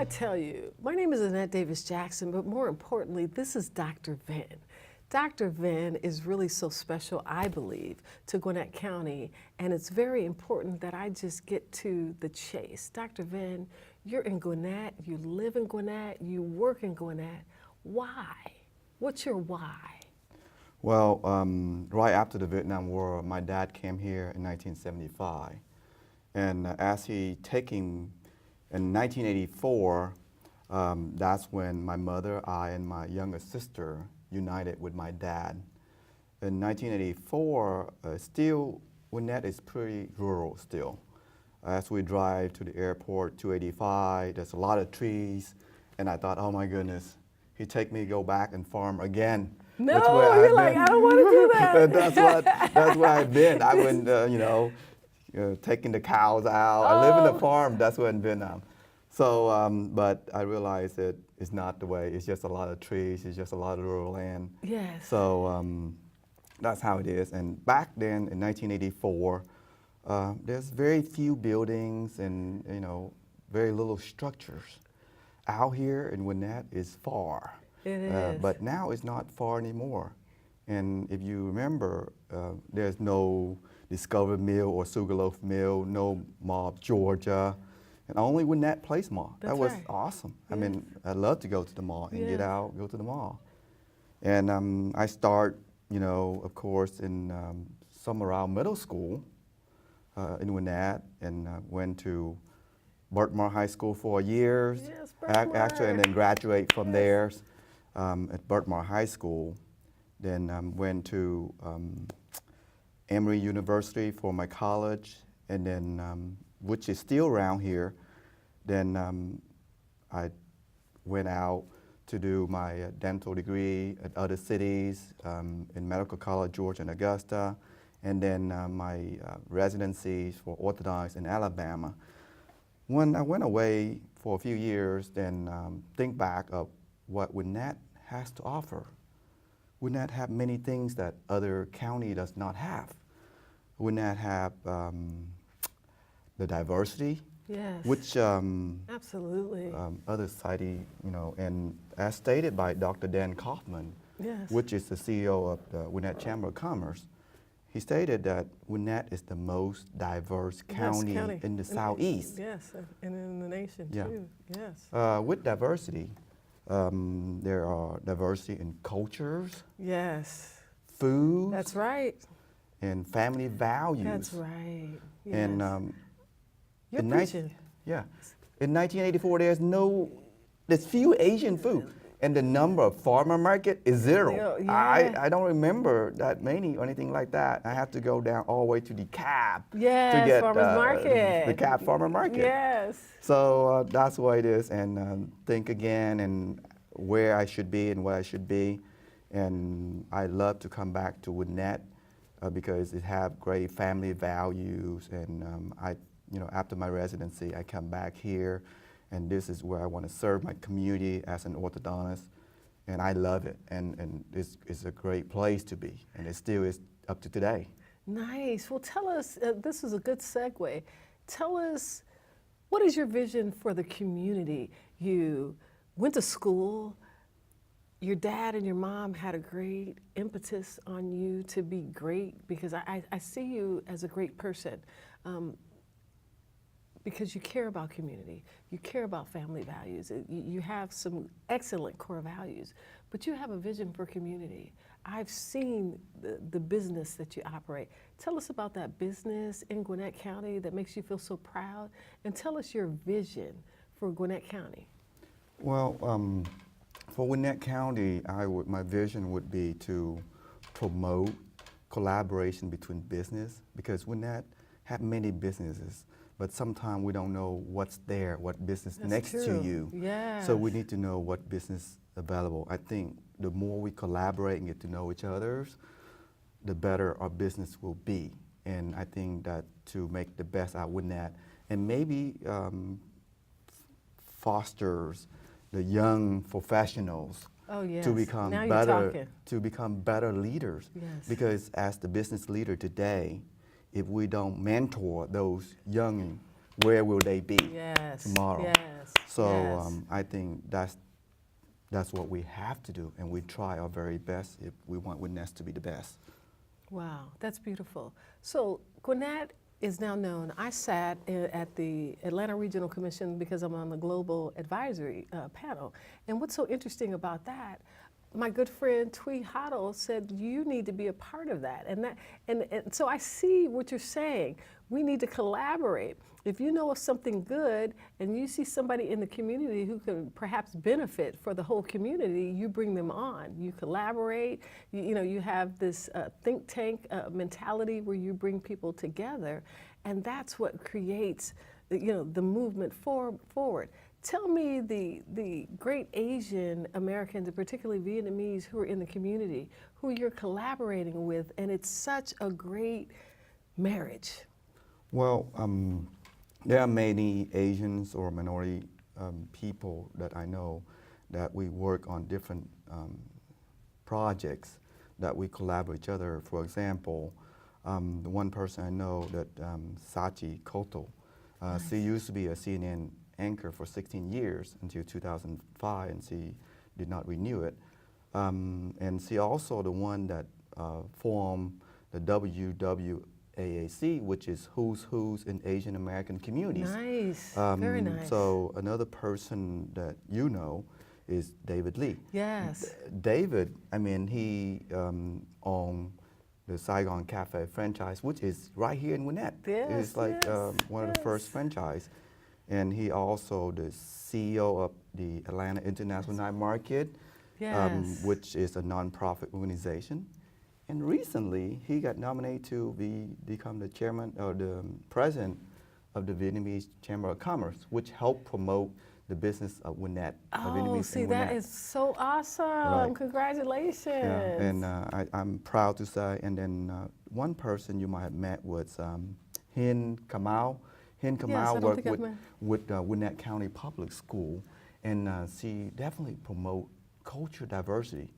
I tell you, my name is Annette Davis Jackson, but more importantly, this is Dr. Vinh. Dr. Vinh is really so special, I believe, to Gwinnett County, and it's very important that I just get to the chase. Dr. Vinh, you're in Gwinnett, you live in Gwinnett, you work in Gwinnett. Why? What's your why? Well, right after the Vietnam War, my dad came here in 1975. And as he taking in 1984, that's when my mother, I, and my younger sister united with my dad. In 1984, still, Gwinnett is pretty rural still. As we drive to the airport, 285, there's a lot of trees, and I thought, oh my goodness, he'd take me to go back and farm again. No, you're like, I don't want to do that. that's where I've been. I went, taking the cows out. I live in a farm. That's where in Vietnam. So, but I realized that it's not the way. It's just a lot of trees. It's just a lot of rural land. Yes. So that's how it is. And back then, in 1984, there's very few buildings and very little structures. Out here in Gwinnett is far. It is. But now it's not far anymore. And if you remember, there's no Discover Mill or Sugarloaf Mill, no Mall of Georgia, and only Gwinnett Place Mall. That's that was right. awesome. Yeah. I mean, I love to go to the mall and Yeah. get out, go to the mall. And I start, of course, in somewhere around middle school in Gwinnett, and went to Bertmar High School for years. Yes, Bertmar. Actually, and then graduate from there at Bertmar High School. Then went to Emory University for my college, and then which is still around here. Then I went out to do my dental degree at other cities, in Medical College, Georgia and Augusta, and then my residencies for orthodontist in Alabama. When I went away for a few years, then think back of what Gwinnett has to offer. Gwinnett have many things that other county does not have. Gwinnett have the diversity, Yes. which Absolutely. other society, and as stated by Dr. Dan Kaufman, Yes. which is the CEO of the Gwinnett Chamber of Commerce, he stated that Gwinnett is the most diverse county in the Southeast. Yes, and in the nation Yeah. too. Yes. With diversity, there are diversity in cultures, Yes. foods, That's right. and family values. That's right. Yes. And You're in preaching. in 1984, there's few Asian food, and the number of farmer market is zero. Yeah. I don't remember that many or anything like that. I have to go down all the way to DeKalb Yes, to get farmer's market. the DeKalb farmer market. Yes. So that's what it is, and think again and where I should be and what I should be. And I love to come back to Gwinnett because it have great family values. And after my residency, I come back here, and this is where I want to serve my community as an orthodontist. And I love it, and it's a great place to be, and it still is up to today. Nice. Well, tell us, this is a good segue. Tell us, what is your vision for the community? You went to school, your dad and your mom had a great impetus on you to be great, because I see you as a great person, because you care about community, you care about family values, you have some excellent core values, but you have a vision for community. I've seen the business that you operate. Tell us about that business in Gwinnett County that makes you feel so proud, and tell us your vision for Gwinnett County. Well, for Gwinnett County, my vision would be to promote collaboration between business, because Gwinnett have many businesses, but sometimes we don't know what's there, what business That's next true. to you. Yes. So we need to know what business available. I think the more we collaborate and get to know each other, the better our business will be. And I think that to make the best out of Gwinnett, and maybe fosters the young professionals Oh, yes. to become Now you're better talking. leaders. Yes. Because as the business leader today, if we don't mentor those young where will they be Yes. tomorrow? Yes. So yes. I think that's what we have to do, and we try our very best if we want Gwinnett to be the best. Wow, that's beautiful. So Gwinnett is now known. I sat at the Atlanta Regional Commission because I'm on the Global Advisory panel. And what's so interesting about that, my good friend Twee Hoddle said, you need to be a part of that. And so I see what you're saying. We need to collaborate. If you know of something good and you see somebody in the community who can perhaps benefit for the whole community, you bring them on. You collaborate. You have this think tank mentality where you bring people together, and that's what creates the movement forward. Tell me the great Asian Americans, and particularly Vietnamese, who are in the community, who you're collaborating with, and it's such a great marriage. Well, there are many Asians or minority people that I know that we work on different projects that we collaborate with each other. For example, the one person I know that Sachi Koto, Nice. she used to be a CNN anchor for 16 years until 2005, and she did not renew it. And she also the one that formed the WWAAC, which is Who's in Asian American Communities. Nice, very nice. So another person that you know is David Lee. Yes. David, I mean, he owned the Saigon Cafe franchise, which is right here in Gwinnett. Yes, It's like yes, one of the first franchise. And he also the CEO of the Atlanta International Night Market, Yes. which is a nonprofit organization. And recently, he got nominated to become the chairman or the president of the Vietnamese Chamber of Commerce, which helped promote the business of Gwinnett. Oh, see, that is so awesome. Right. Congratulations. Yeah, and I'm proud to say, and then one person you might have met was Hin Kamau. Hin Yes, I Kamau don't worked think I've met. with Gwinnett County Public School, and she definitely promote culture diversity,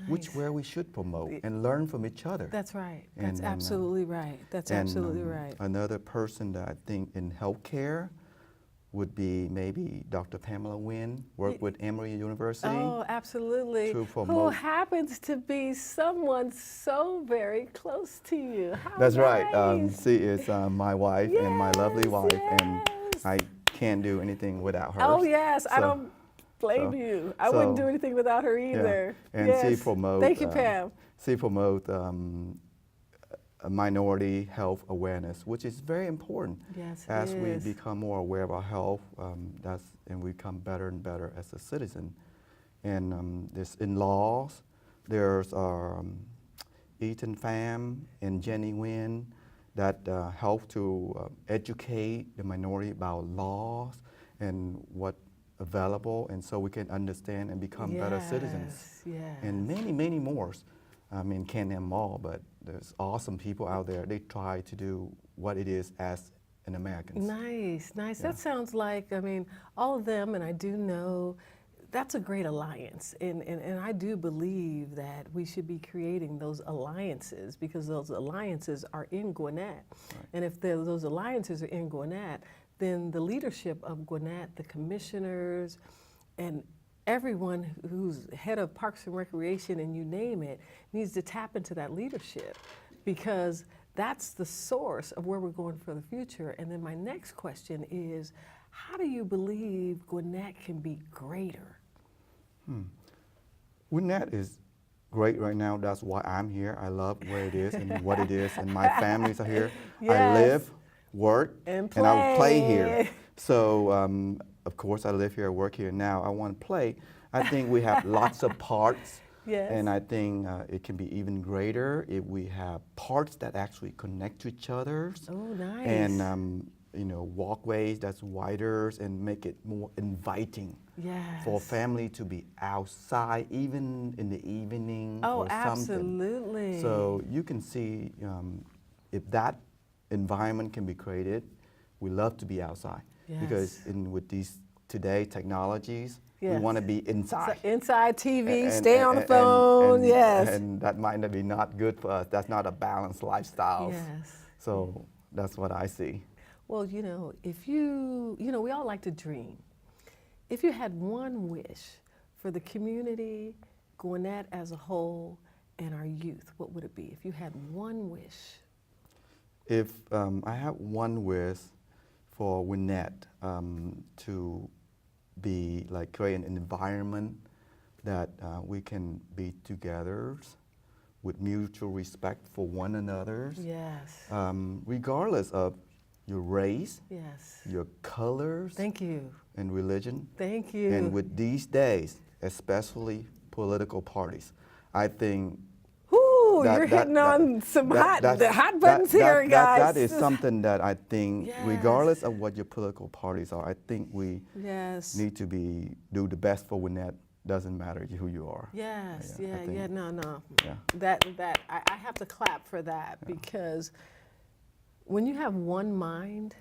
which Nice. where we should promote and learn from each other. That's right. That's And, absolutely right. That's absolutely right. Another person that I think in healthcare would be maybe Dr. Pamela Nguyen, work with Emory University. Oh, absolutely. to Who promote- happens to be someone so very close to you. How That's right. nice. She is my wife and my lovely Yes, wife, and yes. I can't do anything without her. Oh, yes. I So- don't blame so- you. I wouldn't so, do anything without her yeah. either. And yes. she promote. Thank you, Pam. She promote a minority health awareness, which is very important. Yes, it As we is. become more aware of our health, and we become better and better as a citizen. And there's in laws, there's Ethan Pham and Jenny Nguyen that help to educate the minority about laws and what available, and so we can understand and become better citizens. Yes. And many, many more. I mean, can't name them all, but there's awesome people out there. They try to do what it is as an American. Nice, nice. Yeah. That sounds like, I mean, all of them, and I do know that's a great alliance. And I do believe that we should be creating those alliances because those alliances are in Gwinnett. Right. And if those alliances are in Gwinnett, then the leadership of Gwinnett, the commissioners, and everyone who's head of Parks and Recreation and you name it, needs to tap into that leadership because that's the source of where we're going for the future. And then my next question is, how do you believe Gwinnett can be greater? Gwinnett is great right now. That's why I'm here. I love where it is and what it is, and my families are here. I Yes. live, work, And I play play. here. So, of course, I live here, work here now. I want to play. I think we have lots of parts. Yes. And I think it can be even greater if we have parts that actually connect to each other. Oh, nice. And walkways that's wider and make it more inviting Yes. for family to be outside, even in the evening Oh, or something. absolutely. So you can see if that environment can be created, we love to be outside because Yes. with these today technologies, we Yes. want to be So inside. inside TV, And- stay on the and- phone, and- yes. And that might not be good for us. That's not a balanced lifestyle. Yes. So that's what I see. Well, if we all like to dream. If you had one wish for the community, Gwinnett as a whole, and our youth, what would it be? If you had one wish. If I had one wish for Gwinnett to be like create an environment that we can be together with mutual respect for one another. Yes. Regardless of your race, Yes. your colors, Thank you. and religion. Thank you. And with these days, especially political parties, I think Ooh, you're hitting on some hot buttons here, guys. That is something that I think, Yes. regardless of what your political parties are, I think we Yes. need to do the best for Gwinnett. Doesn't matter who you are. Yes, Yeah, I think- no. Yeah. That I have to clap for that because when you have one mind,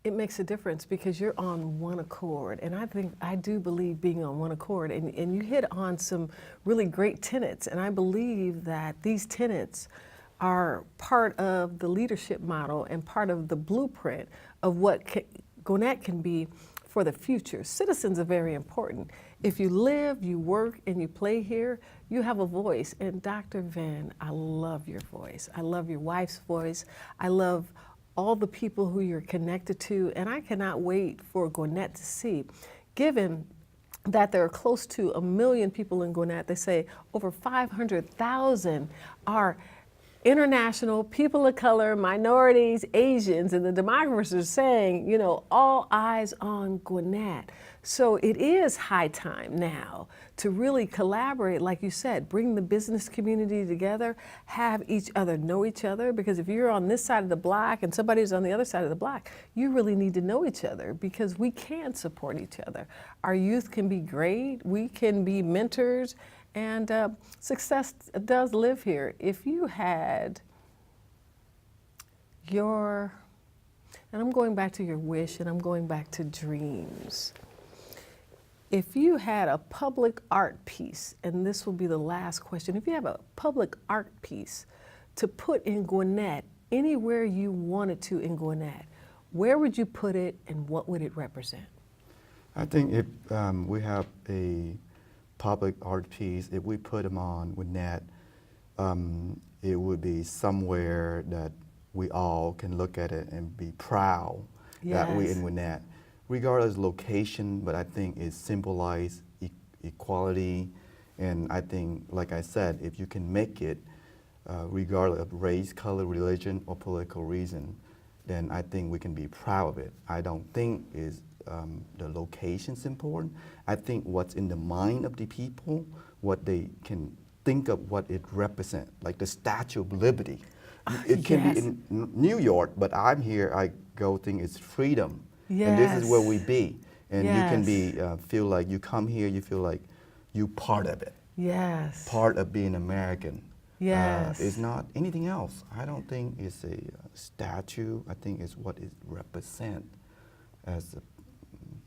it makes a difference because you're on one accord. And I do believe being on one accord. And you hit on some really great tenets. And I believe that these tenets are part of the leadership model and part of the blueprint of what Gwinnett can be for the future. Citizens are very important. If you live, you work, and you play here, you have a voice. And Dr. Vinh, I love your voice. I love your wife's voice. I love all the people who you're connected to, and I cannot wait for Gwinnett to see. Given that there are close to 1 million people in Gwinnett, they say over 500,000 are international, people of color, minorities, Asians, and the demographers are saying, all eyes on Gwinnett. So it is high time now to really collaborate, like you said, bring the business community together, have each other know each other, because if you're on this side of the block and somebody's on the other side of the block, you really need to know each other because we can support each other. Our youth can be great, we can be mentors, and success does live here. If you had and I'm going back to your wish and I'm going back to dreams. If you had a public art piece, and this will be the last question, if you have a public art piece to put in Gwinnett, anywhere you wanted to in Gwinnett, where would you put it and what would it represent? I think if we have a public art piece, if we put them on Gwinnett, it would be somewhere that we all can look at it and be proud that we in Gwinnett. Regardless of location, but I think it symbolizes equality, and I think, like I said, if you can make it, regardless of race, color, religion, or political reason, then I think we can be proud of it. I don't think the location's important. I think what's in the mind of the people, what they can think of what it represents, like the Statue of Liberty. It can be in New York, but I'm here, I go think it's freedom. Yes. And this is where we be. And you can Yes. be, feel like you come here, you feel like you part of it. Yes. Part of being American. Yes. It's not anything else. I don't think it's a statue. I think it's what it represents as a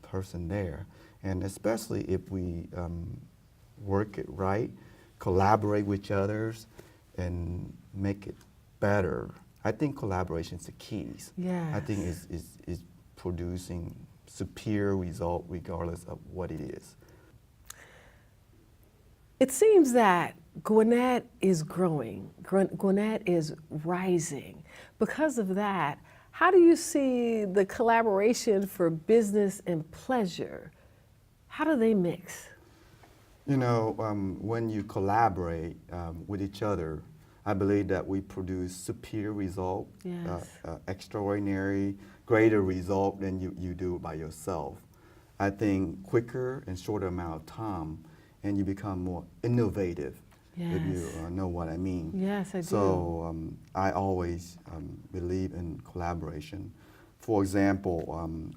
person there. And especially if we work it right, collaborate with others, and make it better. I think collaboration is the keys. Yes. I think is producing superior result regardless of what it is. It seems that Gwinnett is growing. Gwinnett is rising. Because of that, how do you see the collaboration for business and pleasure? How do they mix? When you collaborate with each other, I believe that we produce superior result, Yes. extraordinary, greater result than you do by yourself. I think quicker and shorter amount of time, and you become more innovative, if you Yes. know what I mean. Yes, I do. So I always believe in collaboration. For example,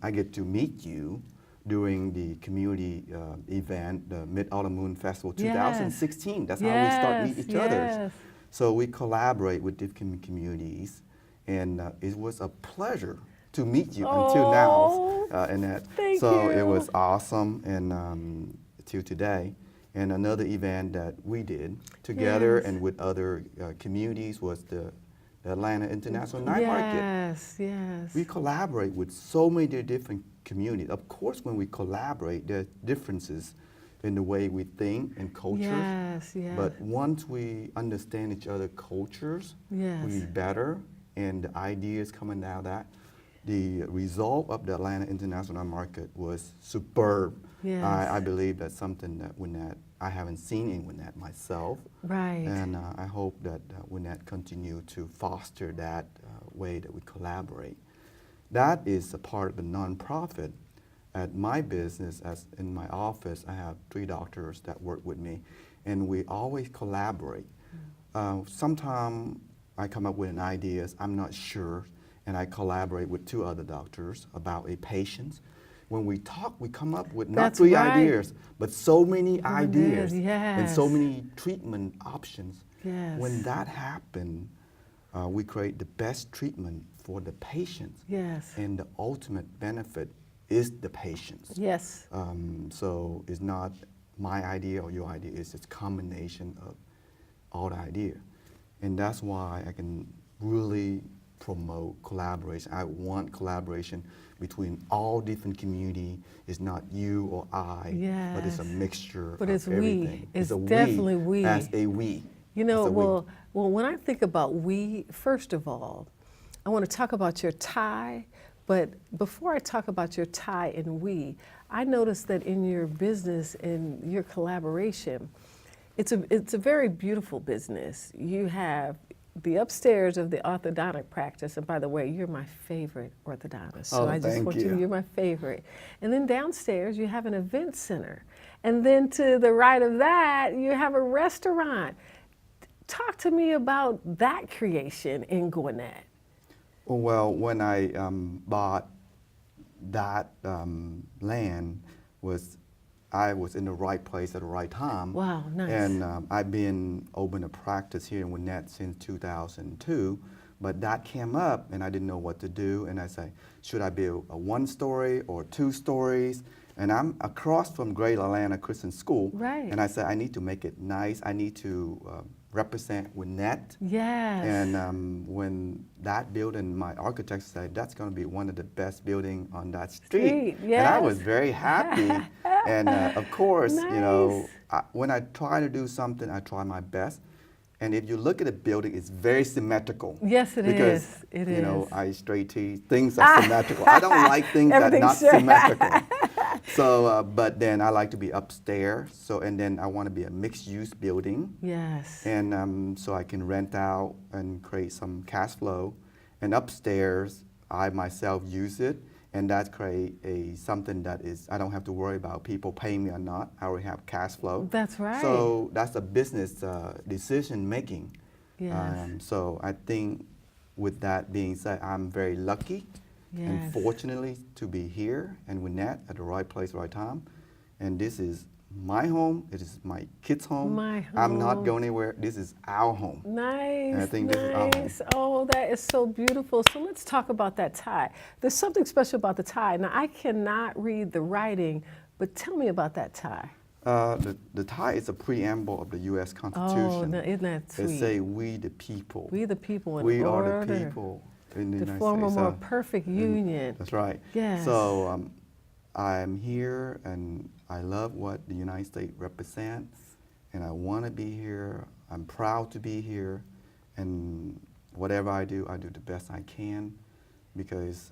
I get to meet you during the community event, the Mid-Autumn Moon Festival 2016. That's how we start meeting each other. So we collaborate with different communities, and it was a pleasure to meet you until now. Annette. Thank so you. it was awesome, and till today. And another event that we did together Yes. and with other communities was the the Atlanta International Night Market. Yes, yes. We collaborate with so many different communities. Of course, when we collaborate, there are differences in the way we think and cultures. Yes, yes. But once we understand each other's cultures, Yes. we better, and the ideas coming out of that, the result of the Atlanta International Market was superb. Yes. I believe that's something that Gwinnett, I haven't seen in Gwinnett myself. Right. And I hope that Gwinnett continue to foster that way that we collaborate. That is a part of the nonprofit. At my business, as in my office, I have 3 doctors that work with me, and we always collaborate. Sometimes I come up with an idea, I'm not sure, and I collaborate with 2 other doctors about a patient. When we talk, we come up with not That's 3 right. ideas, but so many ideas and so Yes. many treatment options. Yes. When that happens, we create the best treatment for the patients. Yes. And the ultimate benefit is the patients. Yes. So it's not my idea or your idea, it's a combination of all the ideas. And that's why I can really promote collaboration. I want collaboration between all different communities. It's not you or I, but it's a Yes. mixture But of it's everything. we. It's a definitely we. As a we. You know, It's a we. well, when I think about we, first of all, I want to talk about your tie, but before I talk about your tie and we, I noticed that in your business and your collaboration, it's a very beautiful business. You have the upstairs of the orthodontic practice, and by the way, you're my favorite orthodontist, so Oh, I just thank want you. you're my favorite. And then downstairs, you have an event center. And then to the right of that, you have a restaurant. Talk to me about that creation in Gwinnett. Well, when I bought that land, I was in the right place at the right time. Wow, nice. And I've been open a practice here in Gwinnett since 2002, but that came up and I didn't know what to do. And I said, should I build a 1-story or 2 stories? And I'm across from Great Atlanta Christian School. Right. And I said, I need to make it nice. I need to represent Gwinnett. Yes. And when that building, my architect said, that's going to be one of the best buildings on that street. Yes. And I was very happy. And of course, you know, Nice. when I try to do something, I try my best. And if you look at the building, it's very symmetrical. Yes, it because, is. It you know, is. I straight teeth, things are symmetrical. I don't like things that are not Everything's symmetrical. So, but then I like to be upstairs. So, and then I want to be a mixed-use building. Yes. And so I can rent out and create some cash flow. And upstairs, I myself use it. And that create something that is, I don't have to worry about people paying me or not. I already have cash flow. That's right. So that's a business decision making. Yes. So I think with that being said, I'm very lucky and Yes. fortunately to be here and Gwinnett at the right place, right time. And this is my home. It is my kids' home. My I'm not home. going anywhere. This is our home. Nice, And I think this is our home. nice. Oh, that is so beautiful. So let's talk about that tie. There's something special about the tie. Now, I cannot read the writing, but tell me about that tie. The tie is a preamble of the U.S. Constitution. Oh, no, isn't that sweet? It say, we the people. We the people in We order are the people in the to United form a States. more perfect union. That's right. Yes. So I'm here and I love what the United States represents and I want to be here. I'm proud to be here and whatever I do the best I can because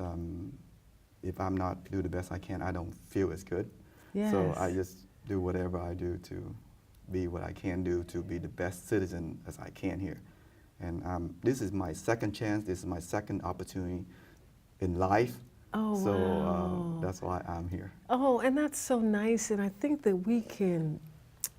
if I'm not do the best I can, I don't feel as good. Yes. So I just do whatever I do to be what I can do to be the best citizen as I can here. And this is my second chance. This is my second opportunity in life. Oh, So wow. that's why I'm here. Oh, and that's so nice. And I think that we can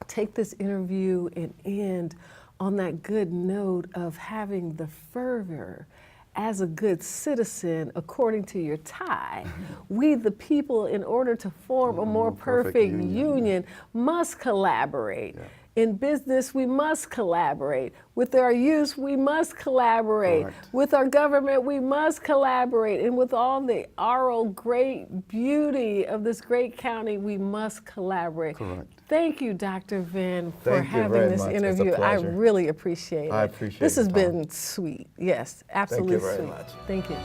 take this interview and end on that good note of having the fervor as a good citizen, according to your tie. We, the people, in order to form a more perfect union, must collaborate. Yeah. In business, we must collaborate. With our youth, we must collaborate. Correct. With our government, we must collaborate. And with all the aural great beauty of this great county, we must collaborate. Correct. Thank you, Dr. Vinh, for Thank you having very this much. It's a interview. I pleasure. really appreciate it. I appreciate This has your time. been sweet. Yes, absolutely very sweet. much. Thank you.